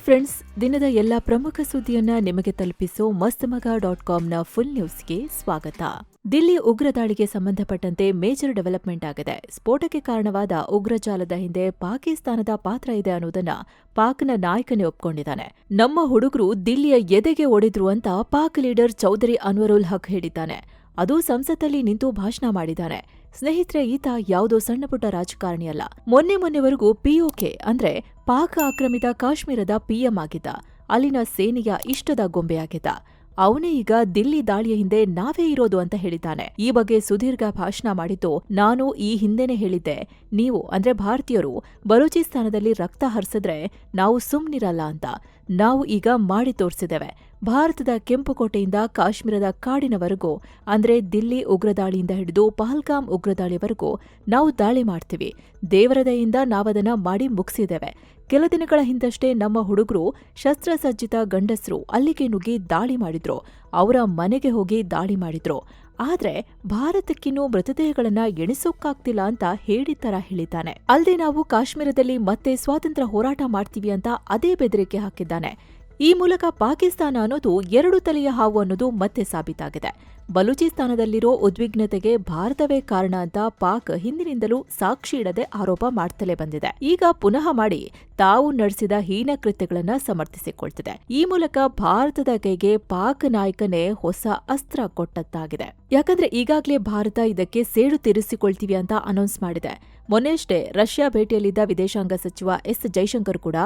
Friends, ದಿನದ ಎಲ್ಲ ಪ್ರಮುಖ ಸುದ್ದಿಯನ್ನ ನಿಮಗೆ ತಲುಪಿಸೋ ಮಸ್ತಮಗ.ಕಾಮ್ನ ಫುಲ್ ನ್ಯೂಸ್ಗೆ ಸ್ವಾಗತ. ದಿಲ್ಲಿ ಉಗ್ರ ದಾಳಿಗೆ ಸಂಬಂಧಪಟ್ಟಂತೆ ಮೇಜರ್ ಡೆವಲಪ್ಮೆಂಟ್ ಆಗಿದೆ. ಸ್ಫೋಟಕ್ಕೆ ಕಾರಣವಾದ ಉಗ್ರಜಾಲದ ಹಿಂದೆ ಪಾಕಿಸ್ತಾನದ ಪಾತ್ರ ಇದೆ ಅನ್ನೋದನ್ನ ಪಾಕ್ನ ನಾಯಕನೇ ಒಪ್ಕೊಂಡಿದ್ದಾನೆ. ನಮ್ಮ ಹುಡುಗರು ದಿಲ್ಲಿಯ ಎದೆಗೆ ಒಡೆದ್ರು ಅಂತ ಪಾಕ್ ಲೀಡರ್ ಚೌಧರಿ ಅನ್ವರುಲ್ ಹಕ್ ಹೇಳಿದ್ದಾನೆ. ಅದು ಸಂಸತ್ತಲ್ಲಿ ನಿಂತು ಭಾಷಣ ಮಾಡಿದ್ದಾನೆ. ಸ್ನೇಹಿತರೆ, ಈತ ಯಾವುದೋ ಸಣ್ಣಪುಟ್ಟ ರಾಜಕಾರಣಿ ಅಲ್ಲ. ಮೊನ್ನೆವರೆಗೂ ಪಿಒಕೆ ಅಂದ್ರೆ ಪಾಕ್ ಆಕ್ರಮಿತ ಕಾಶ್ಮೀರದ ಪಿಎಂ ಆಗಿದ್ದ. ಅಲ್ಲಿನ ಸೇನೆಯ ಇಷ್ಟದ ಗೊಂಬೆಯಾಗಿದ್ದ. ಅವನೇ ಈಗ ದಿಲ್ಲಿ ದಾಳಿಯ ಹಿಂದೆ ನಾವೇ ಇರೋದು ಅಂತ ಹೇಳಿದ್ದಾನೆ. ಈ ಬಗ್ಗೆ ಸುದೀರ್ಘ ಭಾಷಣ ಮಾಡಿದ್ದು, ನಾನು ಈ ಹಿಂದೆನೆ ಹೇಳಿದ್ದೆ, ನೀವು ಅಂದ್ರೆ ಭಾರತೀಯರು ಬಲೂಚಿಸ್ತಾನದಲ್ಲಿ ರಕ್ತ ಹರಿಸಿದ್ರೆ ನಾವು ಸುಮ್ನಿರಲ್ಲ ಅಂತ. ನಾವು ಈಗ ಮಾಡಿ ತೋರಿಸಿದ್ದೇವೆ. ಭಾರತದ ಕೆಂಪುಕೋಟೆಯಿಂದ ಕಾಶ್ಮೀರದ ಕಾಡಿನವರೆಗೂ, ಅಂದ್ರೆ ದಿಲ್ಲಿ ಉಗ್ರದಾಳಿಯಿಂದ ಹಿಡಿದು ಪಹಲ್ಗಾಮ್ ಉಗ್ರದಾಳಿವರೆಗೂ ನಾವು ದಾಳಿ ಮಾಡ್ತೀವಿ. ದೇವರ ದಯೆಯಿಂದ ನಾವದನ್ನ ಮಾಡಿ ಮುಗಿಸಿದ್ದೇವೆ. ಕೆಲ ದಿನಗಳ ಹಿಂದಷ್ಟೇ ನಮ್ಮ ಹುಡುಗರು ಶಸ್ತ್ರಸಜ್ಜಿತ ಗಂಡಸರು ಅಲ್ಲಿಗೆ ನುಗ್ಗಿ ದಾಳಿ ಮಾಡಿದ್ರು. ಅವರ ಮನೆಗೆ ಹೋಗಿ ದಾಳಿ ಮಾಡಿದ್ರು. ಆದ್ರೆ ಭಾರತಕ್ಕಿನ್ನೂ ಮೃತದೇಹಗಳನ್ನ ಎಣಿಸೋಕ್ಕಾಗ್ತಿಲ್ಲ ಅಂತ ಹೇಳಿತರ ಹೇಳಿದ್ದಾನೆ. ಅಲ್ಲದೆ ನಾವು ಕಾಶ್ಮೀರದಲ್ಲಿ ಮತ್ತೆ ಸ್ವಾತಂತ್ರ್ಯ ಹೋರಾಟ ಮಾಡ್ತೀವಿ ಅಂತ ಅದೇ ಬೆದರಿಕೆ ಹಾಕಿದ್ದಾನೆ. ಈ ಮೂಲಕ ಪಾಕಿಸ್ತಾನ ಅನ್ನೋದು ಎರಡು ತಲೆಯ ಹಾವು ಅನ್ನೋದು ಮತ್ತೆ ಸಾಬೀತಾಗಿದೆ. ಬಲೂಚಿಸ್ತಾನದಲ್ಲಿರೋ ಉದ್ವಿಗ್ನತೆಗೆ ಭಾರತವೇ ಕಾರಣ ಅಂತ ಪಾಕ್ ಹಿಂದಿನಿಂದಲೂ ಸಾಕ್ಷಿ ಇಡದೆ ಆರೋಪ ಮಾಡ್ತಲೇ ಬಂದಿದೆ. ಈಗ ಪುನಃ ಮಾಡಿ ತಾವು ನಡೆಸಿದ ಹೀನ ಕೃತ್ಯಗಳನ್ನ ಸಮರ್ಥಿಸಿಕೊಳ್ತಿದೆ. ಈ ಮೂಲಕ ಭಾರತದ ಕೈಗೆ ಪಾಕ್ ನಾಯಕನೇ ಹೊಸ ಅಸ್ತ್ರ ಕೊಟ್ಟದ್ದಾಗಿದೆ. ಯಾಕಂದ್ರೆ ಈಗಾಗಲೇ ಭಾರತ ಇದಕ್ಕೆ ಸೇಡು ತೀರಿಸಿಕೊಳ್ತೀವಿ ಅಂತ ಅನೌನ್ಸ್ ಮಾಡಿದೆ. ಮೊನ್ನೆಯಷ್ಟೇ ರಷ್ಯಾ ಭೇಟಿಯಲ್ಲಿದ್ದ ವಿದೇಶಾಂಗ ಸಚಿವ ಎಸ್ ಜೈಶಂಕರ್ ಕೂಡ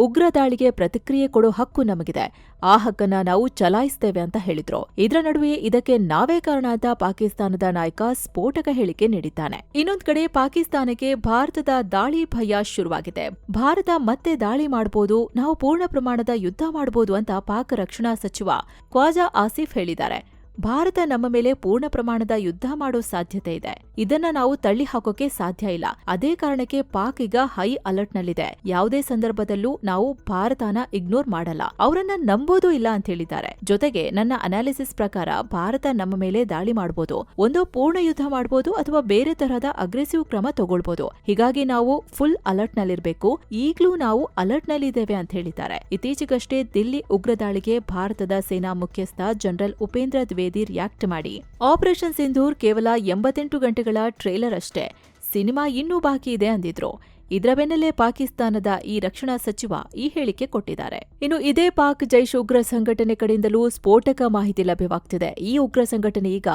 ಉಗ್ರ ದಾಳಿಗೆ ಪ್ರತಿಕ್ರಿಯೆ ಕೊಡೋ ಹಕ್ಕು ನಮಗಿದೆ, ಆ ಹಕ್ಕನ್ನ ನಾವು ಚಲಾಯಿಸ್ತೇವೆ ಅಂತ ಹೇಳಿದ್ರು. ಇದರ ನಡುವೆ ಇದಕ್ಕೆ ನಾವೇ ಕಾರಣ ಅಂತ ಪಾಕಿಸ್ತಾನದ ನಾಯಕ ಸ್ಫೋಟಕ ಹೇಳಿಕೆ ನೀಡಿದ್ದಾನೆ. ಇನ್ನೊಂದ್ ಕಡೆ ಪಾಕಿಸ್ತಾನಕ್ಕೆ ಭಾರತದ ದಾಳಿ ಭಯ ಶುರುವಾಗಿದೆ. ಭಾರತ ಮತ್ತೆ ದಾಳಿ ಮಾಡಬಹುದು, ನಾವು ಪೂರ್ಣ ಪ್ರಮಾಣದ ಯುದ್ಧ ಮಾಡಬಹುದು ಅಂತ ಪಾಕ್ ರಕ್ಷಣಾ ಸಚಿವ ಖ್ವಾಜಾ ಆಸಿಫ್ ಹೇಳಿದ್ದಾರೆ. ಭಾರತ ನಮ್ಮ ಮೇಲೆ ಪೂರ್ಣ ಪ್ರಮಾಣದ ಯುದ್ಧ ಮಾಡೋ ಸಾಧ್ಯತೆ ಇದೆ. ಇದನ್ನ ನಾವು ತಳ್ಳಿ ಹಾಕೋಕೆ ಸಾಧ್ಯ ಇಲ್ಲ. ಅದೇ ಕಾರಣಕ್ಕೆ ಪಾಕ್ ಈಗ ಹೈ ಅಲರ್ಟ್ನಲ್ಲಿದೆ. ಯಾವುದೇ ಸಂದರ್ಭದಲ್ಲೂ ನಾವು ಭಾರತನ ಇಗ್ನೋರ್ ಮಾಡಲ್ಲ, ಅವರನ್ನ ನಂಬೋದೂ ಇಲ್ಲ ಅಂತ ಹೇಳಿದ್ದಾರೆ. ಜೊತೆಗೆ ನನ್ನ ಅನಾಲಿಸಿಸ್ ಪ್ರಕಾರ ಭಾರತ ನಮ್ಮ ಮೇಲೆ ದಾಳಿ ಮಾಡಬಹುದು, ಒಂದು ಪೂರ್ಣ ಯುದ್ಧ ಮಾಡಬಹುದು ಅಥವಾ ಬೇರೆ ತರಹದ ಅಗ್ರೆಸಿವ್ ಕ್ರಮ ತಗೊಳ್ಬಹುದು. ಹೀಗಾಗಿ ನಾವು ಫುಲ್ ಅಲರ್ಟ್ ನಲ್ಲಿರ್ಬೇಕು. ಈಗ್ಲೂ ನಾವು ಅಲರ್ಟ್ ನಲ್ಲಿದ್ದೇವೆ ಅಂತ ಹೇಳಿದ್ದಾರೆ. ಇತ್ತೀಚೆಗಷ್ಟೇ ದಿಲ್ಲಿ ಉಗ್ರ ದಾಳಿಗೆ ಭಾರತದ ಸೇನಾ ಮುಖ್ಯಸ್ಥ ಜನರಲ್ ಉಪೇಂದ್ರ ದ್ವಿವೇದಿ ರಿಯಾಕ್ಟ್ ಮಾಡಿ, ಆಪರೇಷನ್ ಸಿಂಧೂರ್ ಕೇವಲ 88 ಗಂಟೆಗಳ ಟ್ರೇಲರ್ ಅಷ್ಟೇ, ಸಿನಿಮಾ ಇನ್ನೂ ಬಾಕಿ ಇದೆ ಅಂದಿದ್ರು. ಇದರ ಬೆನ್ನಲ್ಲೇ ಪಾಕಿಸ್ತಾನದ ಈ ರಕ್ಷಣಾ ಸಚಿವ ಈ ಹೇಳಿಕೆ ಕೊಟ್ಟಿದ್ದಾರೆ. ಇನ್ನು ಇದೇ ಪಾಕ್ ಜೈಷ್ ಉಗ್ರ ಸಂಘಟನೆ ಕಡೆಯಿಂದಲೂ ಸ್ಫೋಟಕ ಮಾಹಿತಿ ಲಭ್ಯವಾಗ್ತಿದೆ. ಈ ಉಗ್ರ ಸಂಘಟನೆ ಈಗ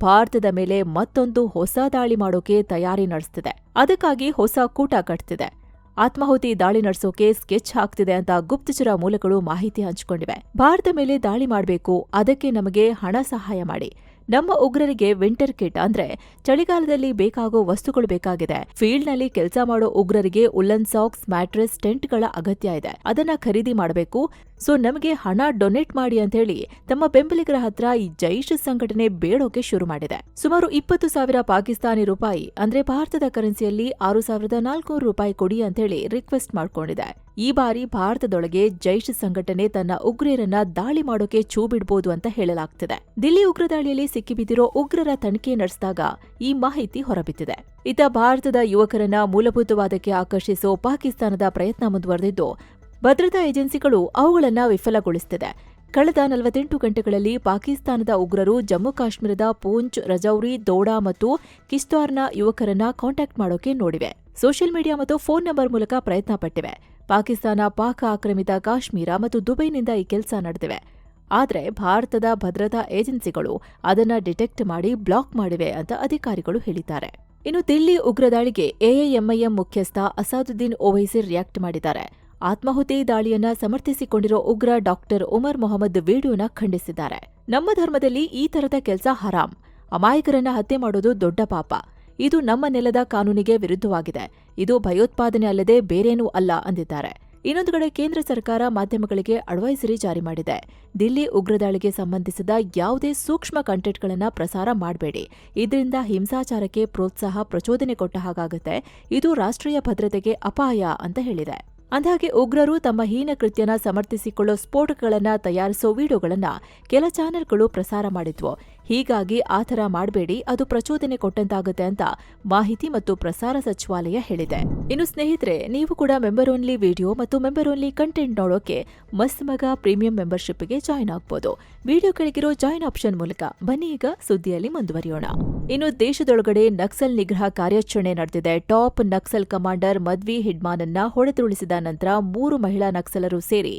ಭಾರತದ ಮೇಲೆ ಮತ್ತೊಂದು ಹೊಸ ದಾಳಿ ಮಾಡೋಕೆ ತಯಾರಿ ನಡೆಸ್ತಿದೆ. ಅದಕ್ಕಾಗಿ ಹೊಸ ಕೂಟ ಕಟ್ತಿದೆ. ಆತ್ಮಾಹುತಿ ದಾಳಿ ನಡೆಸೋಕೆ ಸ್ಕೆಚ್ ಹಾಕ್ತಿದೆ ಅಂತ ಗುಪ್ತಚರ ಮೂಲಗಳು ಮಾಹಿತಿ ಹಂಚಿಕೊಂಡಿವೆ. ಭಾರತ ಮೇಲೆ ದಾಳಿ ಮಾಡಬೇಕು, ಅದಕ್ಕೆ ನಮಗೆ ಹಣ ಸಹಾಯ ಮಾಡಿ. ನಮ್ಮ ಉಗ್ರರಿಗೆ ವಿಂಟರ್ ಕಿಟ್ ಅಂದ್ರೆ ಚಳಿಗಾಲದಲ್ಲಿ ಬೇಕಾಗೋ ವಸ್ತುಗಳು ಬೇಕಾಗಿದೆ. ಫೀಲ್ಡ್ನಲ್ಲಿ ಕೆಲಸ ಮಾಡೋ ಉಗ್ರರಿಗೆ ಉಲ್ಲನ್ ಸಾಕ್ಸ್, ಮ್ಯಾಟ್ರೆಸ್, ಟೆಂಟ್ಗಳ ಅಗತ್ಯ ಇದೆ. ಅದನ್ನ ಖರೀದಿ ಮಾಡಬೇಕು. ಸೊ ನಮಗೆ ಹಣ ಡೊನೇಟ್ ಮಾಡಿ ಅಂತ ಹೇಳಿ ತಮ್ಮ ಬೆಂಬಲಿಗರ ಹತ್ರ ಈ ಜೈಷ್ ಸಂಘಟನೆ ಬೇಡೋಕೆ ಶುರು ಮಾಡಿದೆ. ಸುಮಾರು 20,000 ಪಾಕಿಸ್ತಾನಿ ರೂಪಾಯಿ ಅಂದ್ರೆ ಭಾರತದ ಕರೆನ್ಸಿಯಲ್ಲಿ 6,400 ರೂಪಾಯಿ ಕೊಡಿ ಅಂತ ಹೇಳಿ ರಿಕ್ವೆಸ್ಟ್ ಮಾಡ್ಕೊಂಡಿದೆ. ಈ ಬಾರಿ ಭಾರತದೊಳಗೆ ಜೈಷ್ ಸಂಘಟನೆ ತನ್ನ ಉಗ್ರರನ್ನ ದಾಳಿ ಮಾಡೋಕೆ ಛೂ ಬಿಡ್ಬೋದು ಅಂತ ಹೇಳಲಾಗ್ತಿದೆ. ದಿಲ್ಲಿ ಉಗ್ರ ದಾಳಿಯಲ್ಲಿ ಸಿಕ್ಕಿಬಿದ್ದಿರೋ ಉಗ್ರರ ತನಿಖೆ ನಡೆಸಿದಾಗ ಈ ಮಾಹಿತಿ ಹೊರಬಿದ್ದಿದೆ. ಇತ್ತ ಭಾರತದ ಯುವಕರನ್ನ ಮೂಲಭೂತವಾದಕ್ಕೆ ಆಕರ್ಷಿಸೋ ಪಾಕಿಸ್ತಾನದ ಪ್ರಯತ್ನ ಮುಂದುವರೆದಿದ್ದು, ಭದ್ರತಾ ಏಜೆನ್ಸಿಗಳು ಅವುಗಳನ್ನ ವಿಫಲಗೊಳಿಸುತ್ತಿದೆ. ಕಳೆದ 48 ಗಂಟೆಗಳಲ್ಲಿ ಪಾಕಿಸ್ತಾನದ ಉಗ್ರರು ಜಮ್ಮು ಕಾಶ್ಮೀರದ ಪೂಂಚ್, ರಜೌರಿ, ದೋಡಾ ಮತ್ತು ಕಿಶ್ತ್ವಾರ್ನ ಯುವಕರನ್ನ ಕಾಂಟ್ಯಾಕ್ಟ್ ಮಾಡೋಕೆ ನೋಡಿವೆ. ಸೋಷಿಯಲ್ ಮೀಡಿಯಾ ಮತ್ತು ಫೋನ್ ನಂಬರ್ ಮೂಲಕ ಪ್ರಯತ್ನ ಪಟ್ಟಿವೆ. ಪಾಕಿಸ್ತಾನ ಪಾಕ್ ಆಕ್ರಮಿತ ಕಾಶ್ಮೀರ ಮತ್ತು ದುಬೈನಿಂದ ಈ ಕೆಲಸ ನಡೆದಿವೆ. ಆದರೆ ಭಾರತದ ಭದ್ರತಾ ಏಜೆನ್ಸಿಗಳು ಅದನ್ನ ಡಿಟೆಕ್ಟ್ ಮಾಡಿ ಬ್ಲಾಕ್ ಮಾಡಿವೆ ಅಂತ ಅಧಿಕಾರಿಗಳು ಹೇಳಿದ್ದಾರೆ. ಇನ್ನು ದಿಲ್ಲಿ ಉಗ್ರದಾಳಿಗೆ ಎಐಎಂಐಎಂ ಮುಖ್ಯಸ್ಥ ಅಸಾದುದ್ದೀನ್ ಓವೈಸಿ ರಿಯಾಕ್ಟ್ ಮಾಡಿದ್ದಾರೆ. ಆತ್ಮಾಹುತಿ ದಾಳಿಯನ್ನ ಸಮರ್ಥಿಸಿಕೊಂಡಿರೋ ಉಗ್ರ ಡಾಕ್ಟರ್ ಉಮರ್ ಮೊಹಮ್ಮದ್ ವಿಡಿಯೋನ ಖಂಡಿಸಿದ್ದಾರೆ. ನಮ್ಮ ಧರ್ಮದಲ್ಲಿ ಈ ತರದ ಕೆಲಸ ಹರಾಮ್. ಅಮಾಯಕರನ್ನ ಹತ್ಯೆ ಮಾಡೋದು ದೊಡ್ಡ ಪಾಪ. ಇದು ನಮ್ಮ ನೆಲದ ಕಾನೂನಿಗೆ ವಿರುದ್ಧವಾಗಿದೆ. ಇದು ಭಯೋತ್ಪಾದನೆ ಅಲ್ಲದೆ ಬೇರೇನೂ ಅಲ್ಲ ಅಂದಿದ್ದಾರೆ. ಇನ್ನೊಂದು ಕಡೆ ಕೇಂದ್ರ ಸರ್ಕಾರ ಮಾಧ್ಯಮಗಳಿಗೆ ಅಡ್ವೈಸರಿ ಜಾರಿ ಮಾಡಿದೆ. ದಿಲ್ಲಿ ಉಗ್ರದಾಳಿಗೆ ಸಂಬಂಧಿಸಿದ ಯಾವುದೇ ಸೂಕ್ಷ್ಮ ಕಂಟೆಂಟ್ಗಳನ್ನು ಪ್ರಸಾರ ಮಾಡಬೇಡಿ. ಇದರಿಂದ ಹಿಂಸಾಚಾರಕ್ಕೆ ಪ್ರೋತ್ಸಾಹ, ಪ್ರಚೋದನೆ ಕೊಟ್ಟ ಹಾಗಾಗುತ್ತೆ. ಇದು ರಾಷ್ಟ್ರೀಯ ಭದ್ರತೆಗೆ ಅಪಾಯ ಅಂತ ಹೇಳಿದೆ. ಅಂದಹಾಗೆ ಉಗ್ರರು ತಮ್ಮ ಹೀನ ಕೃತ್ಯನ ಸಮರ್ಥಿಸಿಕೊಳ್ಳೋ ಸ್ಫೋಟಗಳನ್ನ ತಯಾರಿಸೋ ವಿಡಿಯೋಗಳನ್ನ ಕೆಲ ಚಾನೆಲ್ಗಳು ಪ್ರಸಾರ ಮಾಡಿದ್ವು. ಹೀಗಾಗಿ ಆತರ ಮಾಡಬೇಡಿ, ಅದು ಪ್ರಚೋದನೆ ಕೊಟ್ಟಂತಾಗುತ್ತೆ ಅಂತ ಮಾಹಿತಿ ಮತ್ತು ಪ್ರಸಾರ ಸಚಿವಾಲಯ ಹೇಳಿದೆ. ಇನ್ನು ಸ್ನೇಹಿತರೆ, ನೀವು ಕೂಡ ಮೆಂಬರ್ ಓನ್ಲಿ ವಿಡಿಯೋ ಮತ್ತು ಮೆಂಬರ್ ಓನ್ಲಿ ಕಂಟೆಂಟ್ ನೋಡೋಕೆ ಮಸ್ತ್ ಮಗ ಪ್ರೀಮಿಯಂ ಮೆಂಬರ್ಶಿಪ್ಗೆ ಜಾಯ್ನ್ ಆಗಬಹುದು. ವಿಡಿಯೋ ಕೆಳಗಿರೋ ಜಾಯ್ನ್ ಆಪ್ಷನ್ ಮೂಲಕ. ಬನ್ನಿ ಈಗ ಸುದ್ದಿಯಲ್ಲಿ ಮುಂದುವರಿಯೋಣ. ಇನ್ನು ದೇಶದೊಳಗಡೆ ನಕ್ಸಲ್ ನಿಗ್ರಹ ಕಾರ್ಯಾಚರಣೆ ನಡೆದಿದೆ. ಟಾಪ್ ನಕ್ಸಲ್ ಕಮಾಂಡರ್ ಮದ್ವಿ ಹಿಡ್ಮಾನನ್ನ ಹೊಡೆದುರುಳಿಸಿದ ನಂತರ 3 ಮಹಿಳಾ ನಕ್ಸಲರು ಸೇರಿ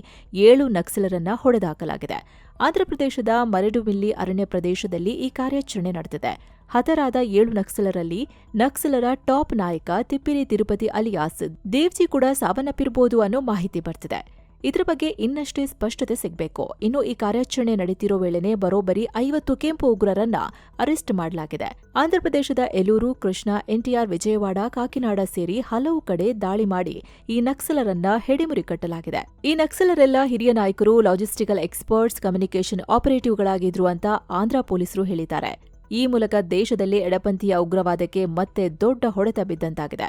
7 ನಕ್ಸಲರನ್ನ ಹೊಡೆದಾಕಲಾಗಿದೆ. ಆಂಧ್ರಪ್ರದೇಶದ ಮರೆಡುವಿಲ್ಲಿ ಅರಣ್ಯ ಪ್ರದೇಶದಲ್ಲಿ ಈ ಕಾರ್ಯಾಚರಣೆ ನಡೆದಿದೆ. ಹತರಾದ 7 ನಕ್ಸಲರಲ್ಲಿ ನಕ್ಸಲರ ಟಾಪ್ ನಾಯಕ ತಿಪ್ಪಿರಿ ತಿರುಪತಿ ಅಲಿಯಾಸ್ ದೇವ್ಜಿ ಕೂಡ ಸಾವನ್ನಪ್ಪಿರಬಹುದು ಅನ್ನೋ ಮಾಹಿತಿ ಬರ್ತಿದೆ. ಇದರ ಬಗ್ಗೆ ಇನ್ನಷ್ಟೇ ಸ್ಪಷ್ಟತೆ ಸಿಗಬೇಕು. ಇನ್ನು ಈ ಕಾರ್ಯಾಚರಣೆ ನಡೆಯುತ್ತಿರೋ ವೇಳೆನೆ ಬರೋಬ್ಬರಿ 50 ಕೆಂಪು ಉಗ್ರರನ್ನ ಅರೆಸ್ಟ್ ಮಾಡಲಾಗಿದೆ. ಆಂಧ್ರಪ್ರದೇಶದ ಎಲೂರು, ಕೃಷ್ಣಾ, ಎನ್ಟಿಆರ್, ವಿಜಯವಾಡ, ಕಾಕಿನಾಡ ಸೇರಿ ಹಲವು ಕಡೆ ದಾಳಿ ಮಾಡಿ ಈ ನಕ್ಸಲರನ್ನ ಹೆಡೆಮುರಿ ಕಟ್ಟಲಾಗಿದೆ. ಈ ನಕ್ಸಲರೆಲ್ಲ ಹಿರಿಯ ನಾಯಕರು, ಲಾಜಿಸ್ಟಿಕಲ್ ಎಕ್ಸ್ಪರ್ಟ್ಸ್, ಕಮ್ಯುನಿಕೇಷನ್ ಆಪರೇಟಿವ್ಗಳಾಗಿದ್ರು ಅಂತ ಆಂಧ್ರ ಪೊಲೀಸರು ಹೇಳಿದ್ದಾರೆ. ಈ ಮೂಲಕ ದೇಶದಲ್ಲಿ ಎಡಪಂಥೀಯ ಉಗ್ರವಾದಕ್ಕೆ ಮತ್ತೆ ದೊಡ್ಡ ಹೊಡೆತ ಬಿದ್ದಂತಾಗಿದೆ.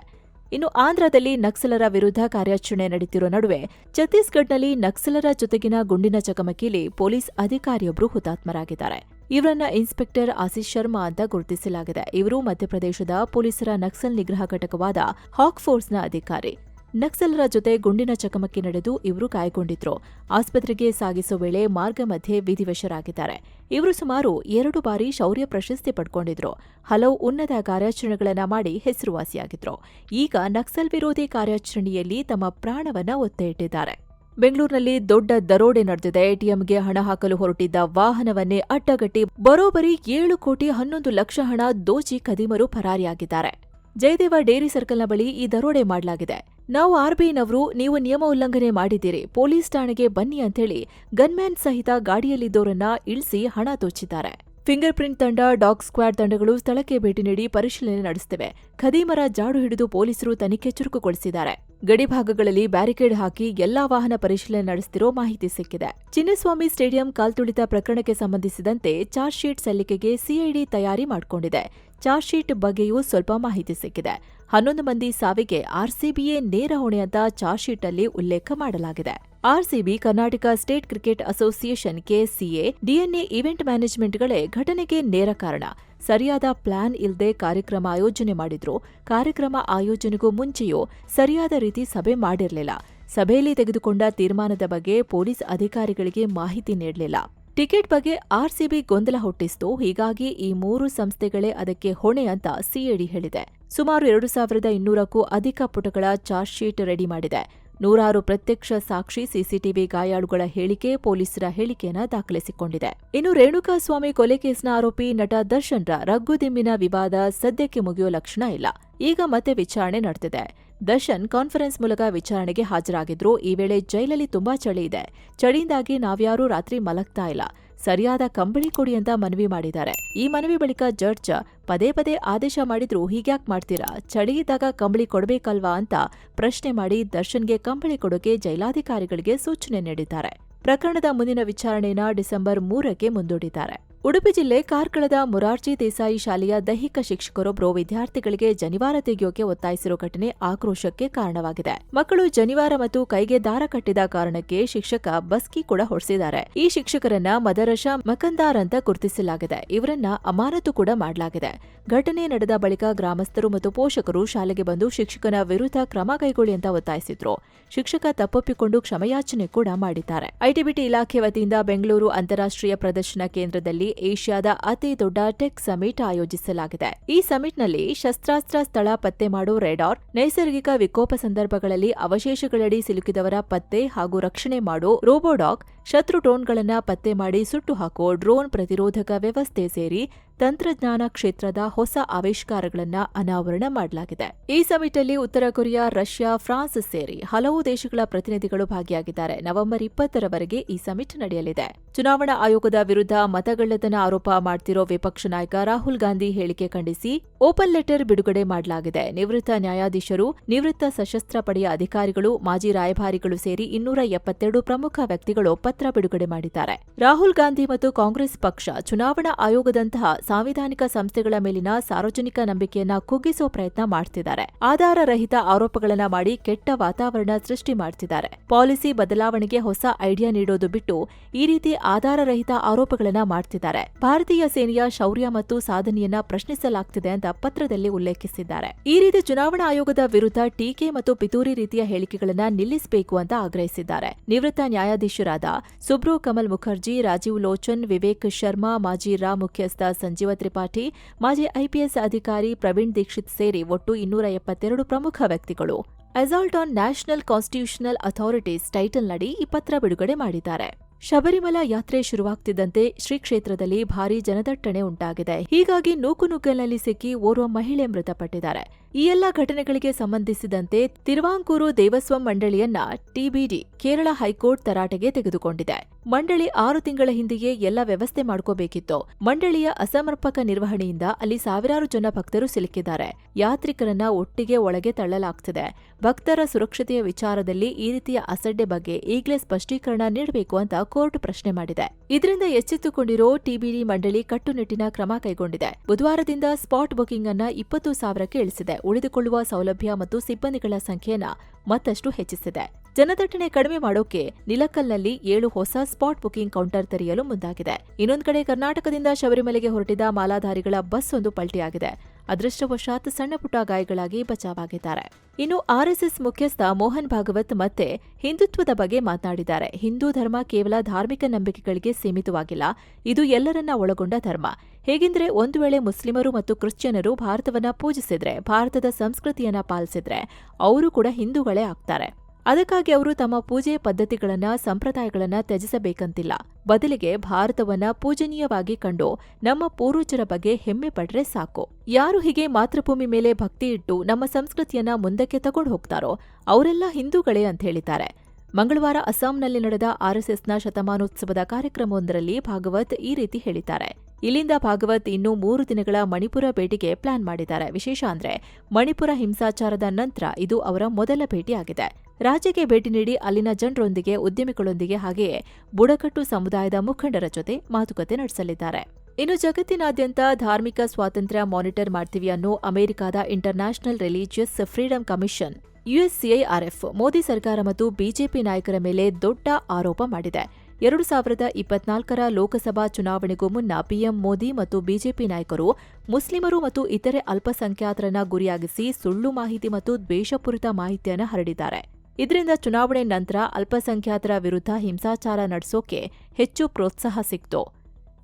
ಇನ್ನು ಆಂಧ್ರದಲ್ಲಿ ನಕ್ಸಲರ ವಿರುದ್ಧ ಕಾರ್ಯಾಚರಣೆ ನಡೆಯುತ್ತಿರೋ ನಡುವೆ ಛತ್ತೀಸ್ಗಢ್ನಲ್ಲಿ ನಕ್ಸಲರ ಜೊತೆಗಿನ ಗುಂಡಿನ ಚಕಮಕಿಯಲ್ಲಿ ಪೊಲೀಸ್ ಅಧಿಕಾರಿಯೊಬ್ಬರು ಹುತಾತ್ಮರಾಗಿದ್ದಾರೆ. ಇವರನ್ನ ಇನ್ಸ್ಪೆಕ್ಟರ್ ಆಶೀಶ್ ಶರ್ಮಾ ಅಂತ ಗುರುತಿಸಲಾಗಿದೆ. ಇವರು ಮಧ್ಯಪ್ರದೇಶದ ಪೊಲೀಸರ ನಕ್ಸಲ್ ನಿಗ್ರಹ ಘಟಕವಾದ ಹಾಕ್ ಫೋರ್ಸ್ನ ಅಧಿಕಾರಿ. ನಕ್ಸಲರ ಜೊತೆ ಗುಂಡಿನ ಚಕಮಕಿ ನಡೆದು ಇವರು ಗಾಯಗೊಂಡಿದ್ರು. ಆಸ್ಪತ್ರೆಗೆ ಸಾಗಿಸೋ ವೇಳೆ ಮಾರ್ಗ ಮಧ್ಯೆ ವಿಧಿವಶರಾಗಿದ್ದಾರೆ. ಇವರು ಸುಮಾರು 2 ಬಾರಿ ಶೌರ್ಯ ಪ್ರಶಸ್ತಿ ಪಡ್ಕೊಂಡಿದ್ರು. ಹಲವು ಉನ್ನತ ಕಾರ್ಯಾಚರಣೆಗಳನ್ನ ಮಾಡಿ ಹೆಸರುವಾಸಿಯಾಗಿದ್ರು. ಈಗ ನಕ್ಸಲ್ ವಿರೋಧಿ ಕಾರ್ಯಾಚರಣೆಯಲ್ಲಿ ತಮ್ಮ ಪ್ರಾಣವನ್ನ ಒತ್ತೆ ಇಟ್ಟಿದ್ದಾರೆ. ಬೆಂಗಳೂರಿನಲ್ಲಿ ದೊಡ್ಡ ದರೋಡೆ ನಡೆದಿದೆ. ಎಟಿಎಂಗೆ ಹಣ ಹಾಕಲು ಹೊರಟಿದ್ದ ವಾಹನವನ್ನೇ ಅಡ್ಡಗಟ್ಟಿ ಬರೋಬ್ಬರಿ 7 ಕೋಟಿ 11 ಲಕ್ಷ ಹಣ ದೋಚಿ ಖದೀಮರು ಪರಾರಿಯಾಗಿದ್ದಾರೆ. ಜಯದೇವ ಡೇರಿ ಸರ್ಕಲ್ನ ಬಳಿ ಈ ದರೋಡೆ ಮಾಡಲಾಗಿದೆ. ನಾವು ಆರ್ಬಿಐನವರು, ನೀವು ನಿಯಮ ಉಲ್ಲಂಘನೆ ಮಾಡಿದ್ದೀರಿ, ಪೊಲೀಸ್ ಠಾಣೆಗೆ ಬನ್ನಿ ಅಂತೇಳಿ ಗನ್ಮ್ಯಾನ್ ಸಹಿತ ಗಾಡಿಯಲ್ಲಿದ್ದವರನ್ನ ಇಳಿಸಿ ಹಣ ದೋಚಿದ್ದಾರೆ. ಫಿಂಗರ್ ಪ್ರಿಂಟ್ ತಂಡ, ಡಾಗ್ ಸ್ಕ್ವಾಡ್ ತಂಡಗಳು ಸ್ಥಳಕ್ಕೆ ಭೇಟಿ ನೀಡಿ ಪರಿಶೀಲನೆ ನಡೆಸುತ್ತಿವೆ. ಖದೀಮರ ಜಾಡು ಹಿಡಿದು ಪೊಲೀಸರು ತನಿಖೆ ಚುರುಕುಗೊಳಿಸಿದ್ದಾರೆ. ಗಡಿಭಾಗಗಳಲ್ಲಿ ಬ್ಯಾರಿಕೇಡ್ ಹಾಕಿ ಎಲ್ಲಾ ವಾಹನ ಪರಿಶೀಲನೆ ನಡೆಸುತ್ತಿರೋ ಮಾಹಿತಿ ಸಿಕ್ಕಿದೆ. ಚಿನ್ನಸ್ವಾಮಿ ಸ್ಟೇಡಿಯಂ ಕಾಲ್ತುಳಿತ ಪ್ರಕರಣಕ್ಕೆ ಸಂಬಂಧಿಸಿದಂತೆ ಚಾರ್ಜ್ ಶೀಟ್ ಸಲ್ಲಿಕೆಗೆ ಸಿಐಡಿ ತಯಾರಿ ಮಾಡಿಕೊಂಡಿದೆ. ಚಾರ್ಜ್ ಶೀಟ್ ಬಗ್ಗೆಯೂ ಸ್ವಲ್ಪ ಮಾಹಿತಿ ಸಿಕ್ಕಿದೆ. 11 ಮಂದಿ ಸಾವಿಗೆ ಆರ್ಸಿಬಿಯೇ ನೇರ ಹೊಣೆ ಅಂತ ಚಾರ್ಜ್ ಶೀಟ್ನಲ್ಲಿ ಉಲ್ಲೇಖ ಮಾಡಲಾಗಿದೆ. RCB, Karnataka state cricket association, KSCA, DNA event ಮ್ಯಾನೇಜ್ಮೆಂಟ್ಗಳೇ ಘಟನೆಗೆ ನೇರ ಕಾರಣ. ಸರಿಯಾದ ಪ್ಲಾನ್ ಇಲ್ಲದೆ ಕಾರ್ಯಕ್ರಮ ಆಯೋಜನೆ ಮಾಡಿದ್ರು. ಕಾರ್ಯಕ್ರಮ ಆಯೋಜನೆಗೂ ಮುಂಚೆಯೂ ಸರಿಯಾದ ರೀತಿ ಸಭೆ ಮಾಡಿರಲಿಲ್ಲ. ಸಭೆಯಲ್ಲಿ ತೆಗೆದುಕೊಂಡ ತೀರ್ಮಾನದ ಬಗ್ಗೆ ಪೊಲೀಸ್ ಅಧಿಕಾರಿಗಳಿಗೆ ಮಾಹಿತಿ ನೀಡಲಿಲ್ಲ. ಟಿಕೆಟ್ ಬಗ್ಗೆ ಆರ್ಸಿಬಿ ಗೊಂದಲ ಹುಟ್ಟಿಸಿತು. ಹೀಗಾಗಿ ಈ 3 ಸಂಸ್ಥೆಗಳೇ ಅದಕ್ಕೆ ಹೊಣೆ ಅಂತ ಸಿಐಡಿ ಹೇಳಿದೆ. ಸುಮಾರು 2200ಕ್ಕೂ ಅಧಿಕ ಪುಟಗಳ ಚಾರ್ಜ್ ಶೀಟ್ ರೆಡಿ ಮಾಡಿದೆ. 100 ಪ್ರತ್ಯಕ್ಷ ಸಾಕ್ಷಿ, ಸಿಸಿಟಿವಿ, ಗಾಯಾಳುಗಳ ಹೇಳಿಕೆ, ಪೊಲೀಸರ ಹೇಳಿಕೆಯನ್ನ ದಾಖಲಿಸಿಕೊಂಡಿದೆ. ಇನ್ನು ರೇಣುಕಾಸ್ವಾಮಿ ಕೊಲೆ ಕೇಸ್ನ ಆರೋಪಿ ನಟ ದರ್ಶನ್ರ ರಗ್ಗುದಿಮ್ಮಿನ ವಿವಾದ ಸದ್ಯಕ್ಕೆ ಮುಗಿಯೋ ಲಕ್ಷಣ ಇಲ್ಲ. ಈಗ ಮತ್ತೆ ವಿಚಾರಣೆ ನಡೆದಿದೆ. ದರ್ಶನ್ ಕಾನ್ಫರೆನ್ಸ್ ಮೂಲಕ ವಿಚಾರಣೆಗೆ ಹಾಜರಾಗಿದ್ರು. ಈ ವೇಳೆ ಜೈಲಲ್ಲಿ ತುಂಬಾ ಚಳಿ ಇದೆ. ಚಳಿಯಿಂದಾಗಿ ನಾವ್ಯಾರೂ ರಾತ್ರಿ ಮಲಗ್ತಾ ಇಲ್ಲ. ಸರಿಯಾದ ಕಂಬಳಿ ಕೊಡಿ ಅಂತ ಮನವಿ ಮಾಡಿದ್ದಾರೆ. ಈ ಮನವಿ ಬಳಿಕ ಜಡ್ಜ್ ಪದೇ ಪದೇ ಆದೇಶ ಮಾಡಿದ್ರು, ಹೀಗ್ಯಾಕ್ ಮಾಡ್ತೀರಾ, ಚಳಿ ಇದ್ದಾಗ ಕಂಬಳಿ ಕೊಡಬೇಕಲ್ವಾ ಅಂತ ಪ್ರಶ್ನೆ ಮಾಡಿ ದರ್ಶನ್ಗೆ ಕಂಬಳಿ ಕೊಡೋಕೆ ಜೈಲಾಧಿಕಾರಿಗಳಿಗೆ ಸೂಚನೆ ನೀಡಿದ್ದಾರೆ. ಪ್ರಕರಣದ ಮುಂದಿನ ವಿಚಾರಣೆನ ಡಿಸೆಂಬರ್ 3ಕ್ಕೆ ಮುಂದೂಡಿದ್ದಾರೆ. ಉಡುಪಿ ಜಿಲ್ಲೆ ಕಾರ್ಕಳದ ಮೊರಾರ್ಜಿ ದೇಸಾಯಿ ಶಾಲೆಯ ದೈಹಿಕ ಶಿಕ್ಷಕರೊಬ್ಬರು ವಿದ್ಯಾರ್ಥಿಗಳಿಗೆ ಜನಿವಾರ ತೆಗೆಯೋಕೆ ಒತ್ತಾಯಿಸಿರೋ ಘಟನೆ ಆಕ್ರೋಶಕ್ಕೆ ಕಾರಣವಾಗಿದೆ. ಮಕ್ಕಳು ಜನಿವಾರ ಮತ್ತು ಕೈಗೆ ದಾರ ಕಟ್ಟಿದ ಕಾರಣಕ್ಕೆ ಶಿಕ್ಷಕ ಬಸ್ಕಿ ಕೂಡ ಹೊಡೆಸಿದ್ದಾರೆ. ಈ ಶಿಕ್ಷಕರನ್ನ ಮದರಶಾ ಮಕಂದಾರ್ ಅಂತ ಗುರುತಿಸಲಾಗಿದೆ. ಇವರನ್ನ ಅಮಾನತು ಕೂಡ ಮಾಡಲಾಗಿದೆ. ಘಟನೆ ನಡೆದ ಬಳಿಕ ಗ್ರಾಮಸ್ಥರು ಮತ್ತು ಪೋಷಕರು ಶಾಲೆಗೆ ಬಂದು ಶಿಕ್ಷಕನ ವಿರುದ್ಧ ಕ್ರಮ ಕೈಗೊಳ್ಳಿ ಅಂತ ಒತ್ತಾಯಿಸಿದ್ರು. ಶಿಕ್ಷಕ ತಪ್ಪೊಪ್ಪಿಕೊಂಡು ಕ್ಷಮೆಯಾಚನೆ ಕೂಡ ಮಾಡಿದ್ದಾರೆ. ಐಟಿಬಿಟಿ ಇಲಾಖೆ ವತಿಯಿಂದ ಬೆಂಗಳೂರು ಅಂತಾರಾಷ್ಟ್ರೀಯ ಪ್ರದರ್ಶನ ಕೇಂದ್ರದಲ್ಲಿ ಏಷ್ಯಾದ ಅತಿ ದೊಡ್ಡ ಟೆಕ್ ಸಮಿಟ್ ಆಯೋಜಿಸಲಾಗಿದೆ. ಈ ಸಮಿಟ್ನಲ್ಲಿ ಶಸ್ತ್ರಾಸ್ತ್ರ ಸ್ಥಳ ಪತ್ತೆ ಮಾಡೋ ರೇಡಾರ್, ನೈಸರ್ಗಿಕ ವಿಕೋಪ ಸಂದರ್ಭಗಳಲ್ಲಿ ಅವಶೇಷಗಳಡಿ ಸಿಲುಕಿದವರ ಪತ್ತೆ ಹಾಗೂ ರಕ್ಷಣೆ ಮಾಡೋ ರೋಬೋಡಾಕ್, ಶತ್ರು ಡ್ರೋನ್ಗಳನ್ನ ಪತ್ತೆ ಮಾಡಿ ಸುಟ್ಟು ಹಾಕೋ ಡ್ರೋನ್ ಪ್ರತಿರೋಧಕ ವ್ಯವಸ್ಥೆ ಸೇರಿ ತಂತ್ರಜ್ಞಾನ ಕ್ಷೇತ್ರದ ಹೊಸ ಆವಿಷ್ಕಾರಗಳನ್ನ ಅನಾವರಣ ಮಾಡಲಾಗಿದೆ. ಈ ಸಮಿಟ್ನಲ್ಲಿ ಉತ್ತರ ಕೊರಿಯಾ, ರಷ್ಯಾ, ಫ್ರಾನ್ಸ್ ಸೇರಿ ಹಲವು ದೇಶಗಳ ಪ್ರತಿನಿಧಿಗಳು ಭಾಗಿಯಾಗಿದ್ದಾರೆ. ನವೆಂಬರ್ 20ರವರೆಗೆ ಈ ಸಮಿಟ್ ನಡೆಯಲಿದೆ. ಚುನಾವಣಾ ಆಯೋಗದ ವಿರುದ್ಧ ಮತಗಳ್ಳತನ ಆರೋಪ ಮಾಡ್ತಿರೋ ವಿಪಕ್ಷ ನಾಯಕ ರಾಹುಲ್ ಗಾಂಧಿ ಹೇಳಿಕೆ ಖಂಡಿಸಿ ಓಪನ್ ಲೆಟರ್ ಬಿಡುಗಡೆ ಮಾಡಲಾಗಿದೆ. ನಿವೃತ್ತ ನ್ಯಾಯಾಧೀಶರು, ನಿವೃತ್ತ ಸಶಸ್ತ್ರ ಪಡೆಯ ಅಧಿಕಾರಿಗಳು, ಮಾಜಿ ರಾಯಭಾರಿಗಳು ಸೇರಿ 272 ಪ್ರಮುಖ ವ್ಯಕ್ತಿಗಳು ಪತ್ರ ಬಿಡುಗಡೆ ಮಾಡಿದ್ದಾರೆ. ರಾಹುಲ್ ಗಾಂಧಿ ಮತ್ತು ಕಾಂಗ್ರೆಸ್ ಪಕ್ಷ ಚುನಾವಣಾ ಆಯೋಗದಂತಹ ಸಾಂವಿಧಾನಿಕ ಸಂಸ್ಥೆಗಳ ಮೇಲಿನ ಸಾರ್ವಜನಿಕ ನಂಬಿಕೆಯನ್ನ ಕುಗ್ಗಿಸೋ ಪ್ರಯತ್ನ ಮಾಡ್ತಿದ್ದಾರೆ. ಆಧಾರ ರಹಿತ ಆರೋಪಗಳನ್ನ ಮಾಡಿ ಕೆಟ್ಟ ವಾತಾವರಣ ಸೃಷ್ಟಿ ಮಾಡ್ತಿದ್ದಾರೆ. ಪಾಲಿಸಿ ಬದಲಾವಣೆಗೆ ಹೊಸ ಐಡಿಯಾ ನೀಡೋದು ಬಿಟ್ಟು ಈ ರೀತಿ ಆಧಾರ ರಹಿತ ಆರೋಪಗಳನ್ನ ಮಾಡ್ತಿದ್ದಾರೆ. ಭಾರತೀಯ ಸೇನೆಯ ಶೌರ್ಯ ಮತ್ತು ಸಾಧನೆಯನ್ನ ಪ್ರಶ್ನಿಸಲಾಗ್ತಿದೆ ಅಂತ ಪತ್ರದಲ್ಲಿ ಉಲ್ಲೇಖಿಸಿದ್ದಾರೆ. ಈ ರೀತಿ ಚುನಾವಣಾ ಆಯೋಗದ ವಿರುದ್ಧ ಟೀಕೆ ಮತ್ತು ಪಿತೂರಿ ರೀತಿಯ ಹೇಳಿಕೆಗಳನ್ನ ನಿಲ್ಲಿಸಬೇಕು ಅಂತ ಆಗ್ರಹಿಸಿದ್ದಾರೆ. ನಿವೃತ್ತ ನ್ಯಾಯಾಧೀಶರಾದ ಸುಬ್ರು ಕಮಲ್ ಮುಖರ್ಜಿ, ರಾಜೀವ್ ಲೋಚನ್, ವಿವೇಕ್ ಶರ್ಮಾ, ಮಾಜಿ ರಾ ಮುಖ್ಯಸ್ಥ ಸಂಜೀವ ತ್ರಿಪಾಠಿ, ಮಾಜಿ ಐಪಿಎಸ್ ಅಧಿಕಾರಿ ಪ್ರವೀಣ್ ದೀಕ್ಷಿತ್ ಸೇರಿ ಒಟ್ಟು 272 ಪ್ರಮುಖ ವ್ಯಕ್ತಿಗಳು assault on national constitutional authorities ಟೈಟಲ್ನಡಿ ಈ ಪತ್ರ ಬಿಡುಗಡೆ ಮಾಡಿದ್ದಾರೆ. ಶಬರಿಮಲಾ ಯಾತ್ರೆ ಶುರುವಾಗ್ತಿದ್ದಂತೆ ಶ್ರೀಕ್ಷೇತ್ರದಲ್ಲಿ ಭಾರೀ ಜನದಟ್ಟಣೆ ಉಂಟಾಗಿದೆ. ಹೀಗಾಗಿ ನೂಕುನುಗ್ಗಲಿನಲ್ಲಿ ಸಿಕ್ಕಿ ಓರ್ವ ಮಹಿಳೆ ಮೃತಪಟ್ಟಿದ್ದಾರೆ. ಈ ಎಲ್ಲ ಘಟನೆಗಳಿಗೆ ಸಂಬಂಧಿಸಿದಂತೆ ತಿರುವಾಂಕೂರು ದೇವಸ್ವಂ ಮಂಡಳಿಯನ್ನ ಟಿಬಿಡಿ ಕೇರಳ ಹೈಕೋರ್ಟ್ ತರಾಟೆಗೆ ತೆಗೆದುಕೊಂಡಿದೆ. ಮಂಡಳಿ 6 ತಿಂಗಳ ಹಿಂದೆಯೇ ಎಲ್ಲ ವ್ಯವಸ್ಥೆ ಮಾಡ್ಕೋಬೇಕಿತ್ತು. ಮಂಡಳಿಯ ಅಸಮರ್ಪಕ ನಿರ್ವಹಣೆಯಿಂದ ಅಲ್ಲಿ ಸಾವಿರಾರು ಜನ ಭಕ್ತರು ಸಿಲುಕಿದ್ದಾರೆ. ಯಾತ್ರಿಕರನ್ನ ಒಟ್ಟಿಗೆ ಒಳಗೆ ತಳ್ಳಲಾಗ್ತಿದೆ. ಭಕ್ತರ ಸುರಕ್ಷತೆಯ ವಿಚಾರದಲ್ಲಿ ಈ ರೀತಿಯ ಅಸಡ್ಡೆ ಬಗ್ಗೆ ಈಗಲೇ ಸ್ಪಷ್ಟೀಕರಣ ನೀಡಬೇಕು ಅಂತ ಕೋರ್ಟ್ ಪ್ರಶ್ನೆ ಮಾಡಿದೆ. ಇದರಿಂದ ಎಚ್ಚೆತ್ತುಕೊಂಡಿರೋ ಟಿಬಿಡಿ ಮಂಡಳಿ ಕಟ್ಟುನಿಟ್ಟಿನ ಕ್ರಮ ಕೈಗೊಂಡಿದೆ. ಬುಧವಾರದಿಂದ ಸ್ಪಾಟ್ ಬುಕಿಂಗ್ ಅನ್ನ 20,000ಕ್ಕೆ ಇಳಿಸಿದೆ. ಉಳಿದುಕೊಳ್ಳುವ ಸೌಲಭ್ಯ ಮತ್ತು ಸಿಬ್ಬಂದಿಗಳ ಸಂಖ್ಯೆಯನ್ನ ಮತ್ತಷ್ಟು ಹೆಚ್ಚಿಸಿದೆ. ಜನದಟ್ಟಣೆ ಕಡಿಮೆ ಮಾಡೋಕೆ ನಿಲಕಲ್ನಲ್ಲಿ 7 ಹೊಸ ಸ್ಪಾಟ್ ಬುಕಿಂಗ್ ಕೌಂಟರ್ ತೆರೆಯಲು ಮುಂದಾಗಿದೆ. ಇನ್ನೊಂದು ಕಡೆ ಕರ್ನಾಟಕದಿಂದ ಶಬರಿಮಲೆಗೆ ಹೊರಟಿದ್ದ ಮಾಲಾಧಾರಿಗಳ ಬಸ್ ಒಂದು ಪಲ್ಟಿಯಾಗಿದೆ. ಅದೃಷ್ಟವಶಾತ್ ಸಣ್ಣಪುಟ್ಟ ಗಾಯಗಳಾಗಿ ಬಚಾವಾಗಿದ್ದಾರೆ. ಇನ್ನು ಆರ್ಎಸ್ಎಸ್ ಮುಖ್ಯಸ್ಥ ಮೋಹನ್ ಭಾಗವತ್ ಮತ್ತೆ ಹಿಂದುತ್ವದ ಬಗ್ಗೆ ಮಾತನಾಡಿದ್ದಾರೆ. ಹಿಂದೂ ಧರ್ಮ ಕೇವಲ ಧಾರ್ಮಿಕ ನಂಬಿಕೆಗಳಿಗೆ ಸೀಮಿತವಾಗಿಲ್ಲ, ಇದು ಎಲ್ಲರನ್ನ ಒಳಗೊಂಡ ಧರ್ಮ. ಹೇಗೆಂದ್ರೆ ಒಂದು ವೇಳೆ ಮುಸ್ಲಿಮರು ಮತ್ತು ಕ್ರಿಶ್ಚಿಯನರು ಭಾರತವನ್ನ ಪೂಜಿಸಿದ್ರೆ, ಭಾರತದ ಸಂಸ್ಕೃತಿಯನ್ನ ಪಾಲಿಸಿದ್ರೆ ಅವರು ಕೂಡ ಹಿಂದೂಗಳೇ ಆಗ್ತಾರೆ. ಅದಕ್ಕಾಗಿ ಅವರು ತಮ್ಮ ಪೂಜೆ ಪದ್ಧತಿಗಳನ್ನ ಸಂಪ್ರದಾಯಗಳನ್ನ ತ್ಯಜಿಸಬೇಕಂತಿಲ್ಲ. ಬದಲಿಗೆ ಭಾರತವನ್ನ ಪೂಜನೀಯವಾಗಿ ಕಂಡು ನಮ್ಮ ಪೂರ್ವಜರ ಬಗ್ಗೆ ಹೆಮ್ಮೆ ಪಡ್ರೆ ಸಾಕು. ಯಾರು ಹೀಗೆ ಮಾತೃಭೂಮಿ ಮೇಲೆ ಭಕ್ತಿ ಇಟ್ಟು ನಮ್ಮ ಸಂಸ್ಕೃತಿಯನ್ನ ಮುಂದಕ್ಕೆ ತಗೊಂಡು ಹೋಗ್ತಾರೋ ಅವರೆಲ್ಲ ಹಿಂದೂಗಳೇ ಅಂತ ಹೇಳಿದ್ದಾರೆ. ಮಂಗಳವಾರ ಅಸ್ಸಾಂನಲ್ಲಿ ನಡೆದ ಆರ್ಎಸ್ಎಸ್ನ ಶತಮಾನೋತ್ಸವದ ಕಾರ್ಯಕ್ರಮವೊಂದರಲ್ಲಿ ಭಾಗವತ್ ಈ ರೀತಿ ಹೇಳಿದ್ದಾರೆ. ಇಲ್ಲಿಂದ ಭಾಗವತ್ ಇನ್ನೂ 3 ದಿನಗಳ ಮಣಿಪುರ ಭೇಟಿಗೆ ಪ್ಲಾನ್ ಮಾಡಿದ್ದಾರೆ. ವಿಶೇಷ ಅಂದ್ರೆ ಮಣಿಪುರ ಹಿಂಸಾಚಾರದ ನಂತರ ಇದು ಅವರ ಮೊದಲ ಭೇಟಿಯಾಗಿದೆ. ರಾಜ್ಯಕ್ಕೆ ಭೇಟಿ ನೀಡಿ ಅಲ್ಲಿನ ಜನರೊಂದಿಗೆ, ಉದ್ಯಮಿಗಳೊಂದಿಗೆ ಹಾಗೆಯೇ ಬುಡಕಟ್ಟು ಸಮುದಾಯದ ಮುಖಂಡರ ಜೊತೆ ಮಾತುಕತೆ ನಡೆಸಲಿದ್ದಾರೆ. ಇನ್ನು ಜಗತ್ತಿನಾದ್ಯಂತ ಧಾರ್ಮಿಕ ಸ್ವಾತಂತ್ರ್ಯ ಮಾನಿಟರ್ ಮಾಡ್ತೀವಿ ಅನ್ನೋ ಅಮೆರಿಕದ international religious freedom commission USCIRF Modi ಸರ್ಕಾರ ಮತ್ತು ಬಿಜೆಪಿ ನಾಯಕರ ಮೇಲೆ ದೊಡ್ಡ ಆರೋಪ ಮಾಡಿದೆ. 2024ರ ಲೋಕಸಭಾ ಚುನಾವಣೆಗೂ ಮುನ್ನ ಪಿಎಂ ಮೋದಿ ಮತ್ತು ಬಿಜೆಪಿ ನಾಯಕರು ಮುಸ್ಲಿಮರು ಮತ್ತು ಇತರೆ ಅಲ್ಪಸಂಖ್ಯಾತರನ್ನ ಗುರಿಯಾಗಿಸಿ ಸುಳ್ಳು ಮಾಹಿತಿ ಮತ್ತು ದ್ವೇಷಪೂರಿತ ಮಾಹಿತಿಯನ್ನು ಹರಡಿದ್ದಾರೆ. ಇದರಿಂದ ಚುನಾವಣೆ ನಂತರ ಅಲ್ಪಸಂಖ್ಯಾತರ ವಿರುದ್ಧ ಹಿಂಸಾಚಾರ ನಡೆಸೋಕೆ ಹೆಚ್ಚು ಪ್ರೋತ್ಸಾಹ ಸಿಕ್ತು.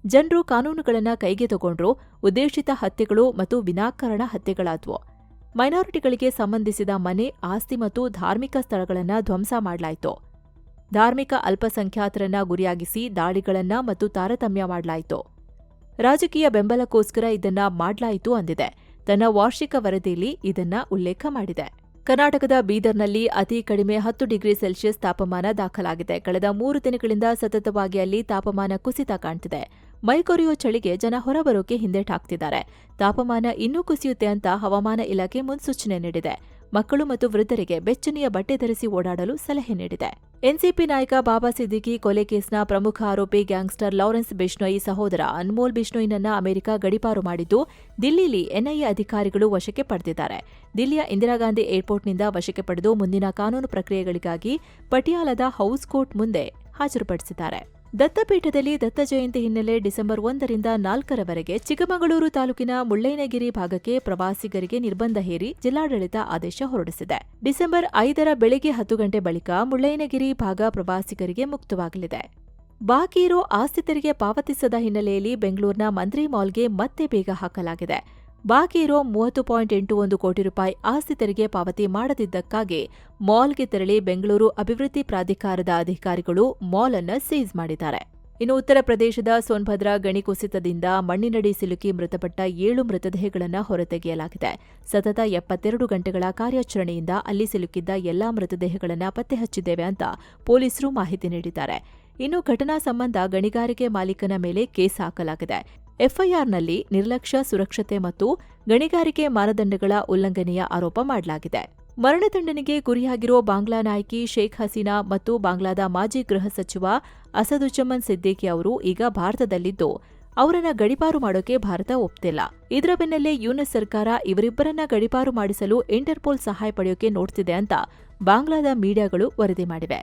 ಜನರು ಕಾನೂನುಗಳನ್ನು ಕೈಗೆ ತಗೊಂಡ್ರು. ಉದ್ದೇಶಿತ ಹತ್ಯೆಗಳು ಮತ್ತು ವಿನಾಕಾರಣ ಹತ್ಯೆಗಳಾದವು. ಮೈನಾರಿಟಿಗಳಿಗೆ ಸಂಬಂಧಿಸಿದ ಮನೆ, ಆಸ್ತಿ ಮತ್ತು ಧಾರ್ಮಿಕ ಸ್ಥಳಗಳನ್ನು ಧ್ವಂಸ ಮಾಡಲಾಯಿತು. ಧಾರ್ಮಿಕ ಅಲ್ಪಸಂಖ್ಯಾತರನ್ನ ಗುರಿಯಾಗಿಸಿ ದಾಳಿಗಳನ್ನ ಮತ್ತು ತಾರತಮ್ಯ ಮಾಡಲಾಯಿತು. ರಾಜಕೀಯ ಬೆಂಬಲಕ್ಕೋಸ್ಕರ ಇದನ್ನ ಮಾಡಲಾಯಿತು ಅಂದಿದೆ. ತನ್ನ ವಾರ್ಷಿಕ ವರದಿಯಲ್ಲಿ ಇದನ್ನ ಉಲ್ಲೇಖ ಮಾಡಿದೆ. ಕರ್ನಾಟಕದ ಬೀದರ್ನಲ್ಲಿ ಅತಿ ಕಡಿಮೆ 10 ಡಿಗ್ರಿ ಸೆಲ್ಸಿಯಸ್ ತಾಪಮಾನ ದಾಖಲಾಗಿದೆ. ಕಳೆದ 3 ದಿನಗಳಿಂದ ಸತತವಾಗಿ ಅಲ್ಲಿ ತಾಪಮಾನ ಕುಸಿತ ಕಾಣ್ತಿದೆ. ಮೈಕೊರೆಯೋ ಚಳಿಗೆ ಜನ ಹೊರಬರೋಕೆ ಹಿಂದೇಟಾಕ್ತಿದ್ದಾರೆ. ತಾಪಮಾನ ಇನ್ನೂ ಕುಸಿಯುತ್ತೆ ಅಂತ ಹವಾಮಾನ ಇಲಾಖೆ ಮುನ್ಸೂಚನೆ ನೀಡಿದೆ. ಮಕ್ಕಳು ಮತ್ತು ವೃದ್ಧರಿಗೆ ಬೆಚ್ಚನೆಯ ಬಟ್ಟೆ ಧರಿಸಿ ಓಡಾಡಲು ಸಲಹೆ ನೀಡಿದೆ. ಎನ್ಸಿಪಿ ನಾಯಕ ಬಾಬಾ ಸಿದ್ದಿಕಿ ಕೊಲೆ ಕೇಸ್ನ ಪ್ರಮುಖ ಆರೋಪಿ ಗ್ಯಾಂಗ್ಸ್ಟರ್ ಲಾರೆನ್ಸ್ ಬಿಷ್ಣೋಯಿ ಸಹೋದರ ಅನ್ಮೋಲ್ ಬಿಷ್ಣೋಯಿನನ್ನ ಅಮೆರಿಕ ಗಡೀಪಾರು ಮಾಡಿದ್ದು ದಿಲ್ಲಿಲಿ ಎನ್ಐಎ ಅಧಿಕಾರಿಗಳು ವಶಕ್ಕೆ ಪಡೆದಿದ್ದಾರೆ. ದಿಲ್ಲಿಯ ಇಂದಿರಾಗಾಂಧಿ ಏರ್ಪೋರ್ಟ್ನಿಂದ ವಶಕ್ಕೆ ಪಡೆದು ಮುಂದಿನ ಕಾನೂನು ಪ್ರಕ್ರಿಯೆಗಳಿಗಾಗಿ ಪಟಿಯಾಲದ ಹೌಸ್ ಕೋರ್ಟ್ ಮುಂದೆ ಹಾಜರುಪಡಿಸಿದ್ದಾರೆ. ದತ್ತಪೀಠದಲ್ಲಿ ದತ್ತ ಜಯಂತಿ ಹಿನ್ನೆಲೆ ಡಿಸೆಂಬರ್ 1ರಿಂದ 4ರವರೆಗೆ ಚಿಕ್ಕಮಗಳೂರು ತಾಲೂಕಿನ ಮುಳ್ಳಯ್ಯನಗಿರಿ ಭಾಗಕ್ಕೆ ಪ್ರವಾಸಿಗರಿಗೆ ನಿರ್ಬಂಧ ಹೇರಿ ಜಿಲ್ಲಾಡಳಿತ ಆದೇಶ ಹೊರಡಿಸಿದೆ. ಡಿಸೆಂಬರ್ 5ರ ಬೆಳಗ್ಗೆ 10 ಗಂಟೆ ಬಳಿಕ ಮುಳ್ಳಯ್ಯನಗಿರಿ ಭಾಗ ಪ್ರವಾಸಿಗರಿಗೆ ಮುಕ್ತವಾಗಲಿದೆ. ಬಾಕಿ ಇರೋ ಆಸ್ತಿ ತೆರಿಗೆ ಪಾವತಿಸದ ಹಿನ್ನೆಲೆಯಲ್ಲಿ ಬೆಂಗಳೂರಿನ ಮಂತ್ರಿ ಮಾಲ್ಗೆ ಮತ್ತೆ ಬೇಗ ಹಾಕಲಾಗಿದೆ. ಬಾಕಿ ಇರೋ 30.81 ಕೋಟಿ ರೂಪಾಯಿ ಆಸ್ತಿ ತೆರಿಗೆ ಪಾವತಿ ಮಾಡದಿದ್ದಕ್ಕಾಗಿ ಮಾಲ್ಗೆ ತೆರಳಿ ಬೆಂಗಳೂರು ಅಭಿವೃದ್ಧಿ ಪ್ರಾಧಿಕಾರದ ಅಧಿಕಾರಿಗಳು ಮಾಲ್ ಅನ್ನು ಸೀಸ್ ಮಾಡಿದ್ದಾರೆ. ಇನ್ನು ಉತ್ತರ ಪ್ರದೇಶದ ಸೋನ್ಭದ್ರಾ ಗಣಿ ಕುಸಿತದಿಂದ ಮಣ್ಣಿನಡಿ ಸಿಲುಕಿ ಮೃತಪಟ್ಟ 7 ಮೃತದೇಹಗಳನ್ನು ಹೊರತೆಗೆಯಲಾಗಿದೆ. ಸತತ 72 ಗಂಟೆಗಳ ಕಾರ್ಯಾಚರಣೆಯಿಂದ ಅಲ್ಲಿ ಸಿಲುಕಿದ್ದ ಎಲ್ಲಾ ಮೃತದೇಹಗಳನ್ನು ಪತ್ತೆ ಹಚ್ಚಿದ್ದೇವೆ ಅಂತ ಪೊಲೀಸರು ಮಾಹಿತಿ ನೀಡಿದ್ದಾರೆ. ಇನ್ನು ಘಟನಾ ಸಂಬಂಧ ಗಣಿಗಾರಿಕೆ ಮಾಲೀಕನ ಮೇಲೆ ಕೇಸ್ ಹಾಕಲಾಗಿದೆ. ಎಫ್ಐಆರ್ನಲ್ಲಿ ನಿರ್ಲಕ್ಷ್ಯ, ಸುರಕ್ಷತೆ ಮತ್ತು ಗಣಿಗಾರಿಕೆ ಮಾನದಂಡಗಳ ಉಲ್ಲಂಘನೆಯ ಆರೋಪ ಮಾಡಲಾಗಿದೆ. ಮರಣದಂಡನೆಗೆ ಗುರಿಯಾಗಿರೋ ಬಾಂಗ್ಲಾ ನಾಯಕಿ ಶೇಖ್ ಹಸೀನಾ ಮತ್ತು ಬಾಂಗ್ಲಾದ ಮಾಜಿ ಗೃಹ ಸಚಿವ ಅಸದುಜ್ಜಮನ್ ಸಿದ್ದಿಕಿ ಅವರು ಈಗ ಭಾರತದಲ್ಲಿದ್ದು ಅವರನ್ನ ಗಡೀಪಾರು ಮಾಡೋಕೆ ಭಾರತ ಒಪ್ತಿಲ್ಲ. ಇದರ ಬೆನ್ನಲ್ಲೇ ಯುಎಸ್ ಸರ್ಕಾರ ಇವರಿಬ್ಬರನ್ನ ಗಡೀಪಾರು ಮಾಡಿಸಲು ಇಂಟರ್ಪೋಲ್ ಸಹಾಯ ಪಡೆಯೋಕೆ ನೋಡ್ತಿದೆ ಅಂತ ಬಾಂಗ್ಲಾದ ಮೀಡಿಯಾಗಳು ವರದಿ ಮಾಡಿವೆ.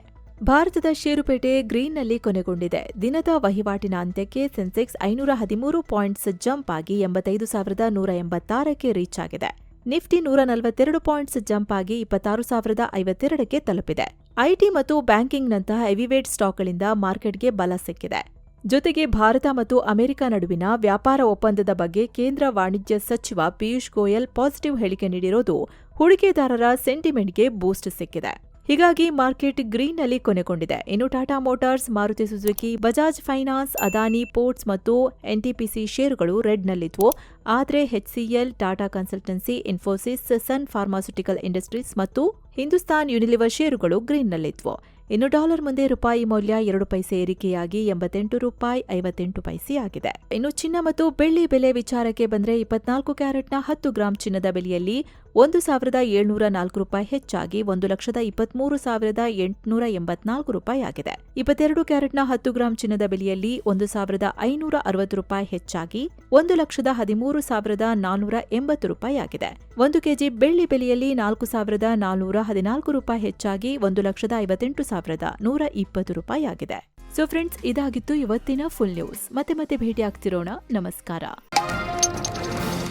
ಭಾರತದ ಷೇರುಪೇಟೆ ಗ್ರೀನ್ನಲ್ಲಿ ಕೊನೆಗೊಂಡಿದೆ. ದಿನದ ವಹಿವಾಟಿನ ಅಂತ್ಯಕ್ಕೆ ಸೆನ್ಸೆಕ್ಸ್ 513 ಪಾಯಿಂಟ್ಸ್ ಜಂಪ್ ಆಗಿ 85,186ಕ್ಕೆ ರೀಚ್ ಆಗಿದೆ. ನಿಫ್ಟಿ 142 ಪಾಯಿಂಟ್ಸ್ ಜಂಪ್ ಆಗಿ 26,052ಕ್ಕೆ ತಲುಪಿದೆ. ಐಟಿ ಮತ್ತು ಬ್ಯಾಂಕಿಂಗ್ನಂತಹ ಹೆವಿವೇಟ್ ಸ್ಟಾಕ್ಗಳಿಂದ ಮಾರ್ಕೆಟ್ಗೆ ಬಲ ಸಿಕ್ಕಿದೆ. ಜೊತೆಗೆ ಭಾರತ ಮತ್ತು ಅಮೆರಿಕ ನಡುವಿನ ವ್ಯಾಪಾರ ಒಪ್ಪಂದದ ಬಗ್ಗೆ ಕೇಂದ್ರ ವಾಣಿಜ್ಯ ಸಚಿವ ಪಿಯೂಷ್ ಗೋಯಲ್ ಪಾಸಿಟಿವ್ ಹೇಳಿಕೆ ನೀಡಿರೋದು ಹೂಡಿಕೆದಾರರ ಸೆಂಟಿಮೆಂಟ್ಗೆ ಬೂಸ್ಟ್ ಸಿಕ್ಕಿದೆ. ಹೀಗಾಗಿ ಮಾರ್ಕೆಟ್ ಗ್ರೀನ್ನಲ್ಲಿ ಕೊನೆಗೊಂಡಿದೆ. ಇನ್ನು Tata Motors, Maruti Suzuki, Bajaj Finance, Adani Ports ಮತ್ತು ಎನ್ಟಿಪಿಸಿ ಷೇರುಗಳು ರೆಡ್ನಲ್ಲಿದ್ವು. ಆದರೆ HCL, Tata Consultancy, Infosys, Sun Pharmaceutical Industries ಮತ್ತು ಹಿಂದೂಸ್ತಾನ್ ಯುನಿಲಿವರ್ ಷೇರುಗಳು ಗ್ರೀನ್ನಲ್ಲಿದ್ವು. ಇನ್ನು ಡಾಲರ್ ಮುಂದೆ ರೂಪಾಯಿ ಮೌಲ್ಯ 2 ಪೈಸೆ ಏರಿಕೆಯಾಗಿ 88 ರೂಪಾಯಿ 58 ಪೈಸೆ ಆಗಿದೆ. ಇನ್ನು ಚಿನ್ನ ಮತ್ತು ಬೆಳ್ಳಿ ಬೆಲೆ ವಿಚಾರಕ್ಕೆ ಬಂದರೆ 24 ಕ್ಯಾರೆಟ್ನ 10 ಗ್ರಾಂ ಚಿನ್ನದ ಬೆಲೆಯಲ್ಲಿ 1,704 ರೂಪಾಯಿ ಹೆಚ್ಚಾಗಿ 1,23,884 ರೂಪಾಯಿ ಆಗಿದೆ. 22 ಕ್ಯಾರೆಟ್ನ 10 ಗ್ರಾಂ ಚಿನ್ನದ ಬೆಲೆಯಲ್ಲಿ 1,560 ರೂಪಾಯಿ ಹೆಚ್ಚಾಗಿ 1,13,480 ರೂಪಾಯಿ ಆಗಿದೆ. 1 ಕೆಜಿ ಬೆಳ್ಳಿ ಬೆಲೆಯಲ್ಲಿ 4,414 ರೂಪಾಯಿ ಹೆಚ್ಚಾಗಿ 1,58,120 ರೂಪಾಯಿ ಆಗಿದೆ. ಸೊ ಫ್ರೆಂಡ್ಸ್, ಇದಾಗಿತ್ತು ಇವತ್ತಿನ ಫುಲ್ ನ್ಯೂಸ್. ಮತ್ತೆ ಭೇಟಿ ಆಗ್ತಿರೋಣ. ನಮಸ್ಕಾರ.